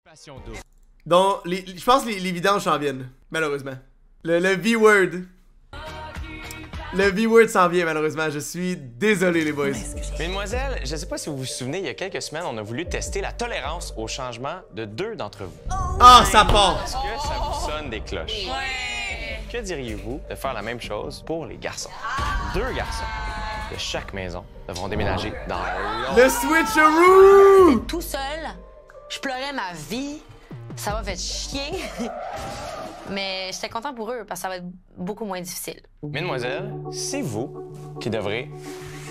Passion double. Donc, je pense que les vidanges s'en viennent, malheureusement. Le V-word. Le V-word s'en vient, malheureusement. Je suis désolé, les boys. Mesdemoiselles, je ne sais pas si vous vous souvenez, il y a quelques semaines, on a voulu tester la tolérance au changement de 2 d'entre vous. Ah, ça part! Est-ce que ça vous sonne des cloches? Ouais! Que diriez-vous de faire la même chose pour les garçons? 2 garçons de chaque maison devront déménager dans Le switcheroo! Tout seul, je pleurais ma vie. Ça m'a fait chier. Mais j'étais content pour eux parce que ça va être beaucoup moins difficile. Mesdemoiselles, c'est vous qui devrez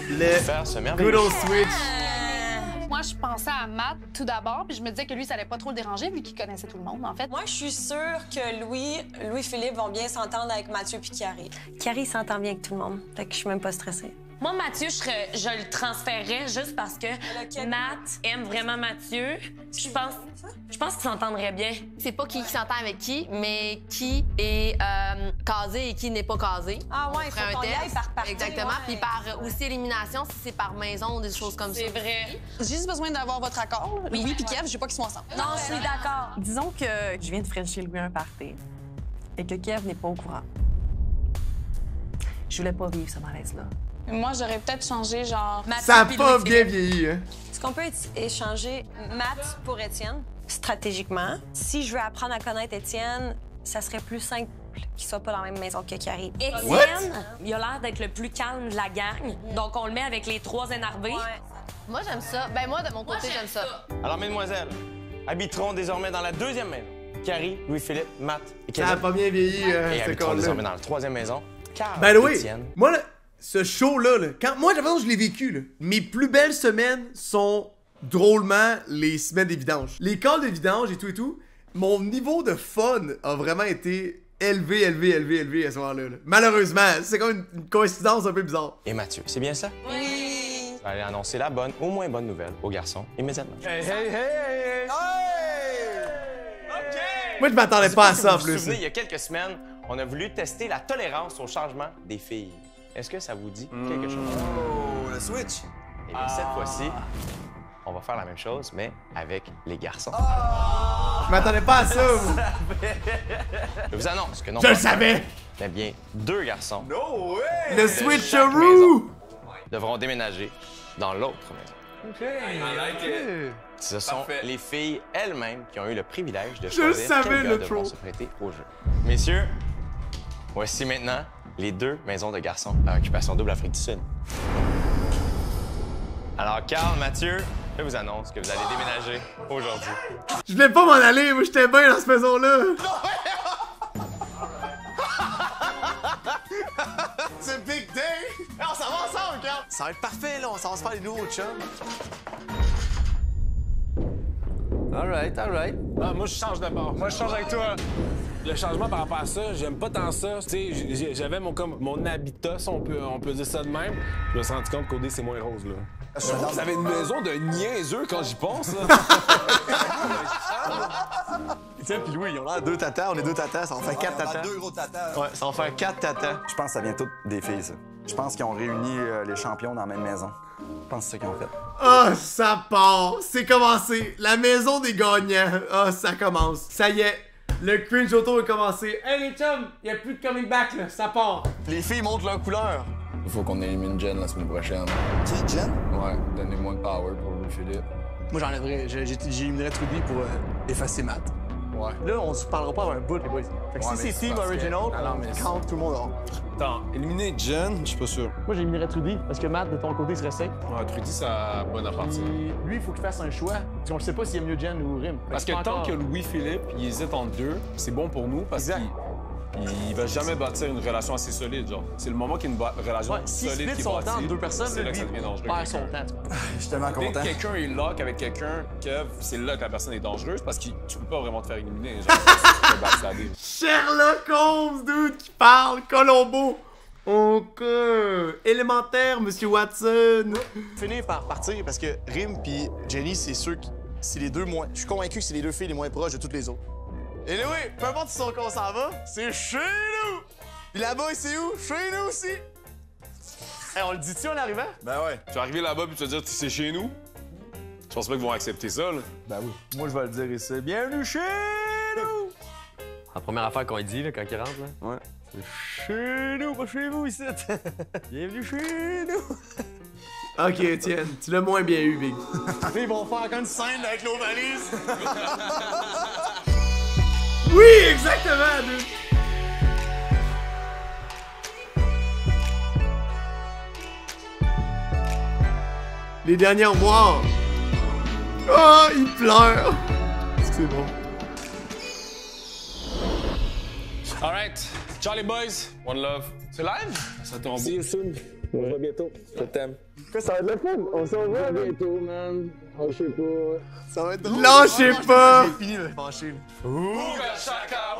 Le faire ce merveilleux good old choix. switch. Moi, je pensais à Matt tout d'abord, puis je me disais que lui, ça allait pas trop le déranger vu qu'il connaissait tout le monde, en fait. Moi, je suis sûre que Louis-Philippe vont bien s'entendre avec Mathieu puis Carrie. Carrie s'entend bien avec tout le monde, fait que je suis même pas stressée. Moi, Mathieu, je le transférerais juste parce que Matt aime vraiment Mathieu. Je pense qu'ils s'entendraient bien. C'est pas qui s'entend avec qui, mais qui est casé et qui n'est pas casé. Ah ouais, il ferait faut qu'on y aille par partie. Exactement. Ouais. Puis par aussi élimination, si c'est par maison ou des choses comme ça. C'est vrai. J'ai juste besoin d'avoir votre accord. Louis puis Kev, je veux pas qu'ils soient ensemble. Non, je suis d'accord. Disons que je viens de frencher Louis un party et que Kev n'est pas au courant. Je voulais pas vivre ce malaise-là. Moi, j'aurais peut-être changé, genre... Ça a pas bien vieilli, hein? Est-ce qu'on peut échanger Matt pour Étienne? Stratégiquement, si je veux apprendre à connaître Étienne, ça serait plus simple qu'il soit pas dans la même maison que Carrie. Étienne, il a l'air d'être le plus calme de la gang. Donc, on le met avec les 3 énervés. Ouais. Moi, j'aime ça. Ben moi, de mon côté, j'aime ça. Alors, mesdemoiselles, habiteront désormais dans la 2e maison. Carrie, Louis-Philippe, Matt et Kevin. Ça a pas bien vieilli, Et ce habiteront désormais corps-là. dans la 3e maison. Carl, By the way, Étienne. moi, là, ce show-là, moi, la façon dont je l'ai vécu, là, mes plus belles semaines sont drôlement les semaines des vidanges. Les calls de vidange et tout, mon niveau de fun a vraiment été élevé à ce moment-là. Là. Malheureusement, c'est comme une coïncidence un peu bizarre. Et Mathieu, c'est bien ça? Oui! Je vais aller annoncer la bonne, au moins bonne nouvelle aux garçons immédiatement. Moi, je m'attendais pas à ça, en Vous plus. vous souvenez, il y a quelques semaines, on a voulu tester la tolérance au changement des filles. Est-ce que ça vous dit quelque chose? Oh, le switch! Et bien, cette fois-ci, on va faire la même chose, mais avec les garçons. Je m'attendais pas à ça. moi. Je vous annonce que non Je le pas savais. mais bien 2 garçons No way! Le chaque switcheroo. devront déménager dans l'autre maison. I like it. Ce sont Parfait. les filles elles-mêmes qui ont eu le privilège de le choisir savais, quels le gars devront troll. se prêter au jeu. Messieurs, voici maintenant les 2 maisons de garçons à occupation double Afrique du Sud. Alors, Carl, Mathieu, je vous annonce que vous allez déménager aujourd'hui. Je voulais pas m'en aller, moi, j'étais bien dans cette maison-là. C'est big day! On s'en va ensemble, Carl! Ça va être parfait, là. On s'en va se faire des nouveaux chums. All right. Ah, moi, je change de bord. Moi, je change avec toi. Le changement par rapport à ça, j'aime pas tant ça. Tu sais, j'avais mon habitat, si on peut dire ça de même. Je me suis rendu compte qu'au dé, c'est moins rose, là. Vous avez une maison de niaiseux quand j'y pense, là. Tiens, puis Louis, ils ont l'air 2 tatas. On est 2 tatas. Ça va faire 4 tatas. 2 gros tatas. Ouais, ça va faire 4 tatas. Je pense que ça vient toutes des filles, ça. Je pense qu'ils ont réuni les champions dans la même maison. Je pense que c'est ça qu'ils ont fait. Ah, ça part. C'est commencé. La maison des gagnants. Ah, ça commence. Ça y est. Le cringe auto est commencé. Hey les chums, y a plus de coming back là, ça part. Les filles montrent leur couleur. Il faut qu'on élimine Jen la semaine prochaine. Qui, Jen? Ouais, donnez-moi le power pour Louis-Philippe. Moi, j'enlèverais. J'éliminerais Trudy pour effacer Matt. Ouais. Là, on se parlera pas avant un bout, les boys. Fait que Ouais, si mais c'est c'est Team parce que- Original, Non, mais on c'est- compte tout le monde dehors. Attends, éliminer Jen, je suis pas sûr. Moi, j'éliminerais Trudy parce que Matt, de ton côté, serait safe. Ouais, Trudy, ça a bonne à partir. Puis lui, il faut qu'il fasse un choix. Parce qu'on ne sait pas s'il aime mieux Jen ou Rim. Parce que tant que Louis-Philippe, il hésite entre 2, c'est bon pour nous parce Exact. qu'il va jamais bâtir une relation assez solide, genre. C'est le moment qu'il y a une relation Ouais, s'il solide split qui son est temps en bâtie, 2 personnes, c'est là que ça devient dangereux. perd son temps. tu vois. Je suis tellement Dès content. que quelqu'un est lock avec quelqu'un, Kev, c'est là que la personne est dangereuse parce que tu peux pas vraiment te faire éliminer. Genre, tu peux backstabber. Sherlock Holmes, dude, qui parle. Colombo. Encore. Élémentaire, Monsieur Watson. Finir par partir parce que Rim puis Jenny, c'est sûr que c'est les 2 moins. Je suis convaincu que c'est les 2 filles les moins proches de toutes les autres. Et oui, peu importe si qu'on s'en va, c'est chez nous! Puis là-bas, c'est où? Chez nous aussi! Hey, on le dit-tu en arrivant? Ben ouais. Tu vas arriver là-bas puis tu vas dire c'est chez nous. pense pas qu'ils vont accepter ça, là. Ben oui. Moi, je vais le dire ici. Bienvenue chez nous! La première affaire qu'on dit là, quand il rentre, là. Ouais. C'est chez nous, pas chez vous ici. Bienvenue chez nous. Ok, Étienne, tu l'as moins bien eu, Big. Ils vont faire comme une scène avec nos valises. Oui, exactement, dude. Les derniers mois. Oh, il pleure. C'est bon. Alright, ciao les boys, one love. C'est live? Ça tombe. See you soon. On se voit bientôt. Je t'aime. Ça va être le fun. On s'en va bientôt, man. Oh, je sais pas. Ça va être drôle. Lâchez pas. J'ai fini de fâcher. Ouga shaka,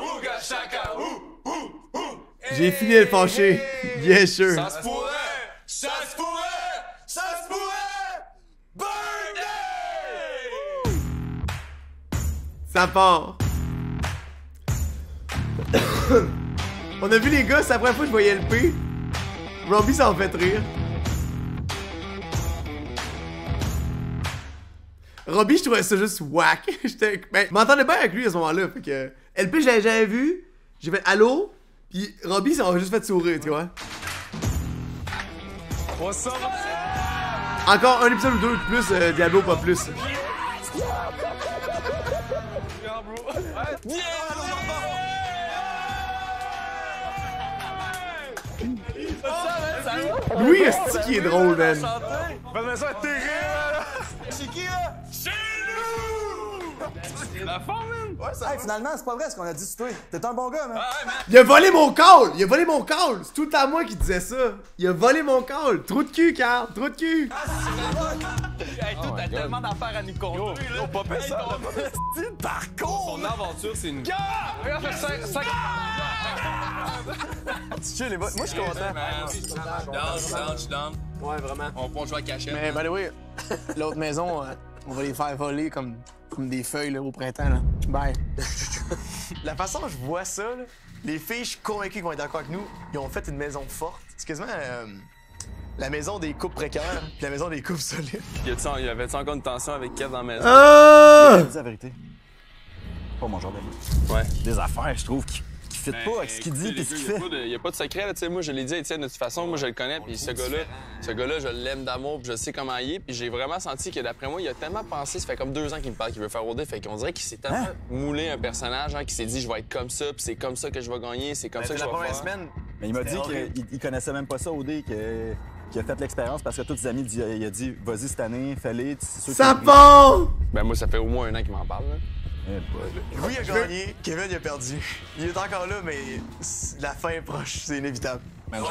J'ai fini de le fâcher. Bien sûr. Ça se pourrait. Birthday! Ça part. On a vu les gars, c'est la première fois que je voyais LP. Robbie, ça m'a fait rire. Robbie, je trouvais ça juste whack. Je m'entendais bien avec lui à ce moment-là. Fait que LP, je l'avais jamais vu. J'ai fait allô. Puis Robbie, ça m'a juste fait sourire, tu vois. What's up? Encore un épisode ou deux de plus, Diablo, pas plus. Louis, est-ce qui est drôle, man? Fais-moi ça, t'es réel! C'est qui, là? C'est nous! La forme, man! Ouais, ça. Hey, finalement, c'est pas vrai ce qu'on a dit sur toi. T'es un bon gars, man. Il a volé mon call! Il a volé mon call! C'est tout le temps moi qui disais ça. Il a volé mon call! Trou de cul, Carl! Trou de cul! Hey, toi, t'as tellement d'affaires à nous conter, là. On pas fait ça. Par contre! Son aventure, c'est une... Regarde, ça... Tu chill, les boys. Moi, je suis content. Je suis down. Ouais, vraiment. On peut jouer à cachette. Mais, by the way, l'autre maison, on va les faire voler comme des feuilles là, au printemps. Là. Bye. La façon dont je vois ça, là, les filles, je suis convaincu qu'ils vont être d'accord avec nous. Ils ont fait une maison forte. C'est quasiment la maison des couples précaires puis la maison des couples solides. Y avait-tu encore une tension avec Kev dans la maison? Dis la vérité. Pas mon genre d'amis. Ouais. Des affaires, je trouve, qui fit pas avec ce qu'il dit et ce qu'il fait. Il y a pas de secret, là, tu sais. Moi, je l'ai dit à Étienne, de toute façon, moi, je le connais. Puis ce gars-là, je l'aime d'amour, puis je sais comment il est. Puis j'ai vraiment senti que, d'après moi, il a tellement pensé, ça fait comme 2 ans qu'il me parle, qu'il veut faire OD. Fait qu'on dirait qu'il s'est tellement moulé un personnage, hein, qu'il s'est dit, je vais être comme ça, puis c'est comme ça que je vais gagner, c'est comme ça que je vais faire. Semaine, mais il m'a dit qu'il connaissait même pas ça, OD, qu'il a fait l'expérience parce que tous ses amis, il a dit, vas-y cette année, fais-les. Ça part! Ben, moi, ça fait au moins 1 an qu'il m'en parle, là. Louis a gagné, Kevin il a perdu. Il est encore là, mais la fin est proche, c'est inévitable. Ben,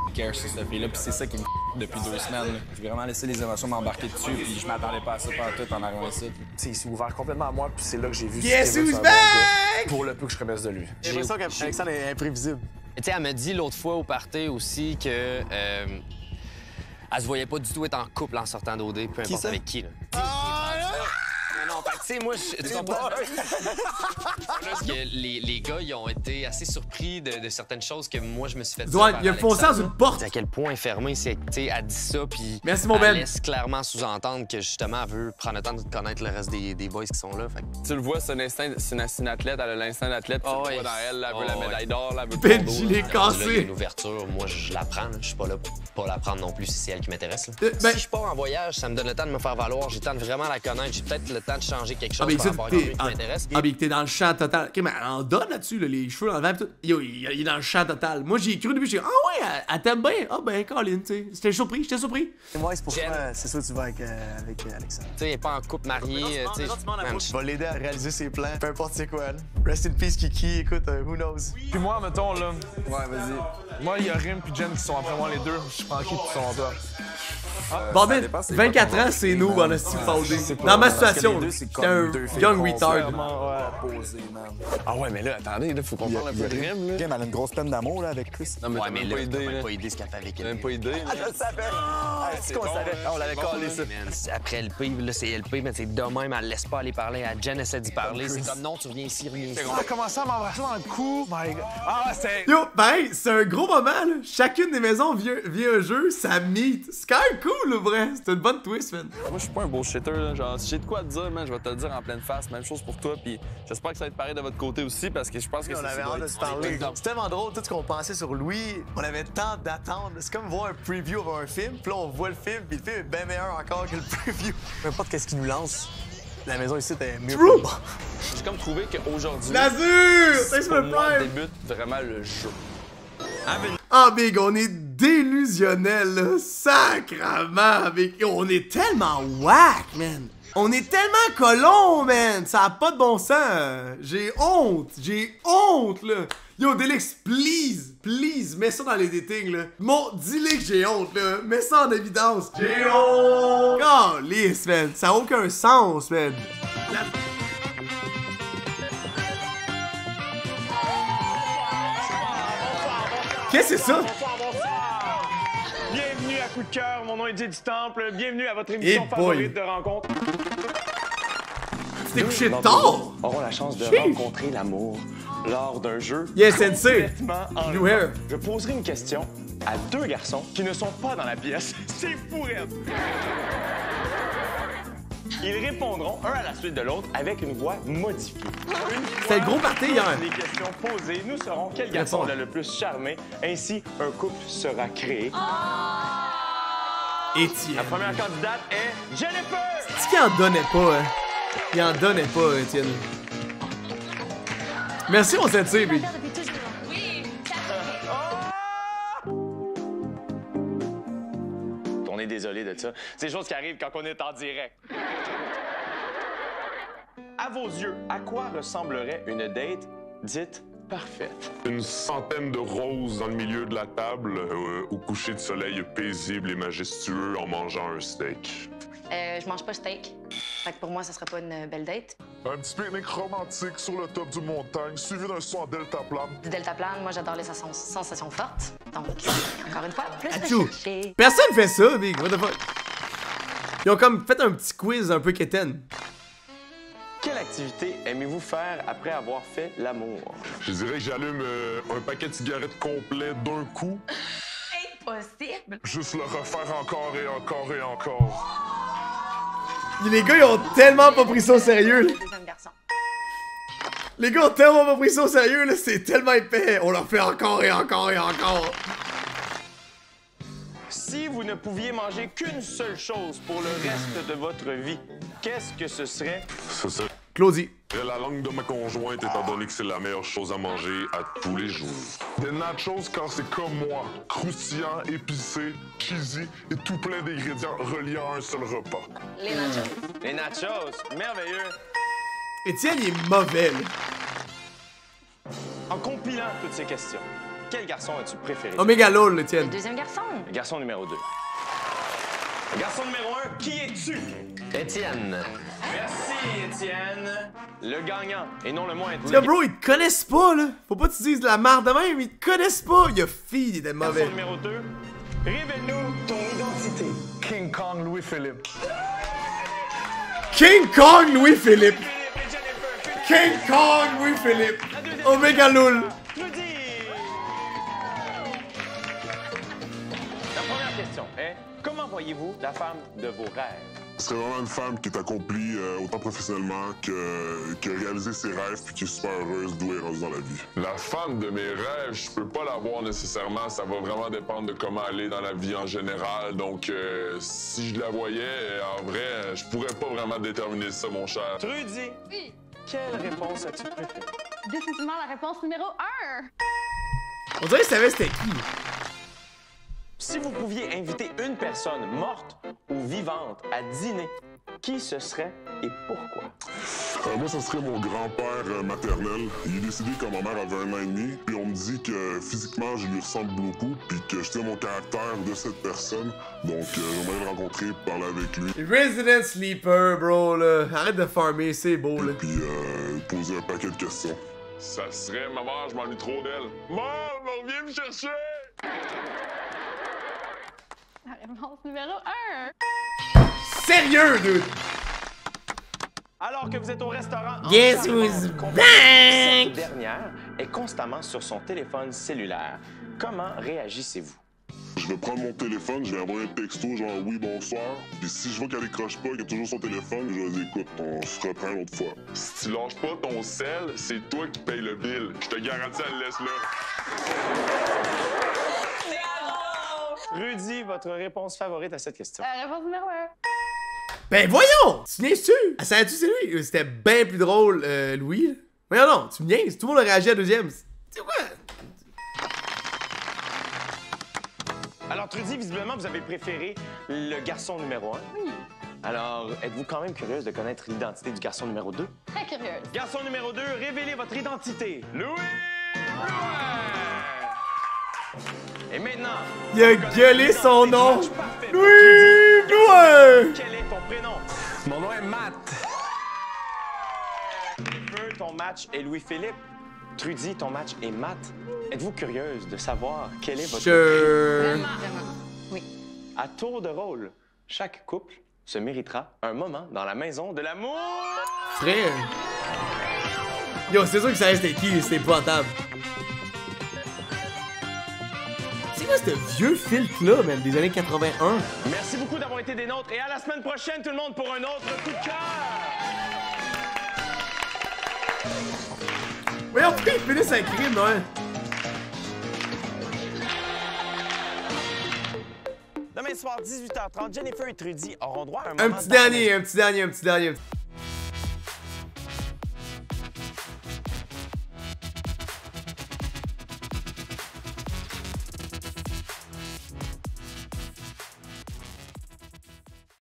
je care sur cette fille-là, puis c'est ça qui me depuis 2 semaines. J'ai vraiment laissé les émotions m'embarquer dessus, puis je m'attendais pas à ça par tout en arrivant ici. Il s'est ouvert complètement à moi, puis c'est là que j'ai vu Guess who's back! Pour le peu que je connaisse de lui. J'ai l'impression qu'Alexandre est imprévisible. Tu sais, elle m'a dit l'autre fois au party aussi que elle se voyait pas du tout être en couple en sortant d'OD, peu importe avec qui, là. Non, fait tu sais, moi, tu comprends? que les gars, ils ont été assez surpris de certaines choses que moi, je me suis fait dire. Il a foncé dans une porte. À quel point fermé, c'est, tu sais, elle dit ça, puis merci, mon elle laisse clairement sous-entendre que justement, elle veut prendre le temps de connaître le reste des boys qui sont là. Fait. Tu le vois, c'est une athlète, elle a l'instinct d'athlète, tu le vois dans elle, elle veut la médaille d'or, elle veut Benji l'est cassé. Il y a une ouverture, moi, je la prends, je suis pas là pour la prendre non plus si c'est elle qui m'intéresse. Si je pars en voyage, ça me donne le temps de me faire valoir, j'ai le temps de vraiment la connaître, j'ai peut-être le temps de changer quelque chose par rapport à quelqu'un qui m'intéresse. Ah, mais t'es dans le champ total. Ok, mais elle en donne là-dessus, là, les cheveux dans le vent, tout. Yo, il est dans le champ total. Moi, j'ai cru au début, j'ai dit, ah ouais, elle t'aime bien. Ah ben, Colin, tu sais. J'étais surpris. Moi, c'est pour ça, c'est ça que tu vas avec Alexandre. Tu sais, elle est pas en couple mariée, tu sais. Je vais l'aider à réaliser ses plans, peu importe c'est quoi. Rest in peace, Kiki, écoute, who knows. Puis moi, mettons, là. Ouais, vas-y. Moi, il y a Rim puis Jen qui sont après moi les deux. Je prends qui puis sont toi. Bon, ben, 24 ans, c'est nous, en esti foldé. Dans ma situation, c'était un young retard. Ah ouais, mais là, attendez, il faut qu'on parle un peu de Rim, là. Kim, elle a une grosse peine d'amour, là, avec Chris. Non, mais t'as même pas idée ce qu'elle fait avec elle. Même pas idée. Ah, je le savais! Est-ce qu'on savait? On l'avait collé, ça. Après LP, là, c'est LP, mais c'est de même, elle laisse pas aller parler. À Jen essaie d'y parler. C'est comme non, tu reviens ici, reviens ici. On a commencé à m'embrasser dans le cou. My God. Ah, c'est. Yo, ben, c'est un gros moment, là. Chacune des maisons via un jeu, ça meet. C'est quand même cool, cool, vrai. C'est une bonne twist, man. Moi, je suis pas un bullshitter, là. Genre, si j'ai de quoi te dire, man, je vais te le dire en pleine face. Même chose pour toi, puis j'espère que ça va être pareil de votre côté aussi, parce que je pense que on avait hâte de se parler. C'est tellement drôle, tout ce qu'on pensait sur Louis, on avait tant d'attentes. C'est comme voir un preview d'un film, puis là, on voit le film, puis le film est bien meilleur encore que le preview. Peu importe qu'est-ce qu'il nous lance, la maison ici est mieux. J'ai comme trouvé qu'aujourd'hui, Lazur! Thanks for the prime! débute vraiment le jeu. Ah, big, on est délusionnel, là. Sacrement, big. On est tellement whack, man. On est tellement colons, man. Ça a pas de bon sens. J'ai honte, là. Yo, Delix, please, mets ça dans les datings, là. Dis-les que j'ai honte, là. Mets ça en évidence. J'ai honte! Oh, lisse, man. Ça a aucun sens, man. Qu'est-ce que c'est ça? Bienvenue à Coup de cœur, mon nom est Jay du Temple. Bienvenue à votre émission favorite de rencontre. Tu t'es couché tard? Auront la chance de rencontrer l'amour lors d'un jeu. Yes, sensei! New hair. Je poserai une question à deux garçons qui ne sont pas dans la pièce. C'est fou, raide. Ils répondront un à la suite de l'autre avec une voix modifiée. C'est le gros party hier. Les questions posées, nous saurons quel garçon l'a le plus charmé. Ainsi, un couple sera créé. Étienne. La première candidate est Jennifer. C'est qu'il en donnait pas, hein? Il en donnait pas, Étienne. Merci, mon sensei, baby. On est désolé de ça. C'est des choses qui arrivent quand on est en direct. À vos yeux, à quoi ressemblerait une date dite parfaite? Une centaine de roses dans le milieu de la table, au coucher de soleil paisible et majestueux en mangeant un steak. Je mange pas de steak. Fait que pour moi, ça serait pas une belle date. Un petit pique-nique romantique sur le top d'une montagne, suivi d'un saut en deltaplane. Du deltaplane, moi, j'adore les sensations fortes. Donc, encore une fois, plus Achou. recherché. Personne fait ça, big. What the fuck? Ils ont comme fait un petit quiz un peu quétaine. Quelle activité aimez-vous faire après avoir fait l'amour? Je dirais que j'allume un paquet de cigarettes complet d'un coup. Impossible! Juste le refaire encore et encore et encore. Les gars, ils ont tellement pas pris ça au sérieux, là. Deuxième garçon. Les gars ont tellement pas pris ça au sérieux, là. C'est tellement épais. On leur fait encore et encore et encore. Si vous ne pouviez manger qu'une seule chose pour le reste de votre vie, qu'est-ce que ce serait? Ce serait Claudie. la langue de ma conjointe, étant donné que c'est la meilleure chose à manger à tous les jours. Des nachos, car c'est comme moi, croustillant, épicé, cheesy et tout plein d'ingrédients reliés à un seul repas. Les nachos. Les nachos, merveilleux. Étienne, il est mauvais, là. En compilant toutes ces questions, quel garçon as-tu préféré? Oméga lol, Étienne. Deuxième garçon. Le garçon numéro 2. Le garçon numéro 1, qui es-tu? Étienne. Merci, Étienne. Le gagnant, et non le moindre. Tiens, bro, ils te connaissent pas, là. Faut pas que tu dises de la merde de même, ils te connaissent pas. Il a fille, il était mauvais. Garçon numéro 2, révèle-nous ton identité. King Kong Louis-Philippe. King Kong Louis-Philippe. King Kong Louis-Philippe. Oméga lol. La première question est, comment voyez-vous la femme de vos rêves? Ce serait vraiment une femme qui est accomplie autant professionnellement que réaliser ses rêves puis qui est super heureuse d'où elle est rendue dans la vie. La femme de mes rêves, je peux pas l'avoir nécessairement. Ça va vraiment dépendre de comment elle est dans la vie en général. Donc, si je la voyais, en vrai, je pourrais pas vraiment déterminer ça, mon cher. Trudy, Oui. quelle réponse as-tu préférée? Définitivement la réponse numéro 1. On dirait que je savais c'était qui. Si vous pouviez inviter une personne morte ou vivante à dîner, qui ce serait et pourquoi? Moi, ça serait mon grand-père maternel. Il est décédé quand ma mère avait 1 an et demi. Puis on me dit que physiquement, je lui ressemble beaucoup. Puis que je tiens mon caractère de cette personne. Donc, j'aimerais le rencontrer, parler avec lui. Resident Sleeper, bro, là. Arrête de farmer, c'est beau, là. Puis poser un paquet de questions. Ça serait ma mère, je m'ennuie trop d'elle. Maman, reviens me chercher! La réponse numéro 1. Sérieux, dude? Alors que vous êtes au restaurant, Guess who's back? cette dernière est constamment sur son téléphone cellulaire. Comment réagissez-vous? Je vais prendre mon téléphone, je vais envoyer un texto genre oui, bonsoir. Puis si je vois qu'elle décroche pas, qu'elle a toujours son téléphone, je vais dire écoute, on se reprend une autre fois. Si tu lâches pas ton sel, c'est toi qui payes le bill. Je te garantis, elle le laisse là. Rudy, votre réponse favorite à cette question? Réponse numéro 1. Ben voyons! Tu niaises-tu? Ah, savais-tu c'est lui? C'était bien plus drôle, Louis. Là. Voyons non, tu me niaises. Tout le monde a réagi à la deuxième. C'est quoi? Alors, Trudy, visiblement, vous avez préféré le garçon numéro 1. Oui. Alors, êtes-vous quand même curieuse de connaître l'identité du garçon numéro 2? Très curieuse. Garçon numéro 2, révélez votre identité. Louis! Et maintenant... Il a gueulé son nom! Louis! Louis! Quel est ton prénom? Mon nom est Matt. Ton match est Louis-Philippe. Trudy, ton match est Matt. Êtes-vous curieuse de savoir quel est votre Vraiment. Oui. À tour de rôle, chaque couple se méritera un moment dans la maison de l'amour. Frère. Yo, c'est sûr que ça reste qui, c'est épouvantable. C'est quoi ce vieux filtre-là, même, des années 81? Merci beaucoup d'avoir été des nôtres et à la semaine prochaine, tout le monde, pour un autre coup de cœur. Voyons, pourquoi il finit sa crime, ouais? Demain soir, 18h30, Jennifer et Trudy auront droit à un moment... Un petit dernier.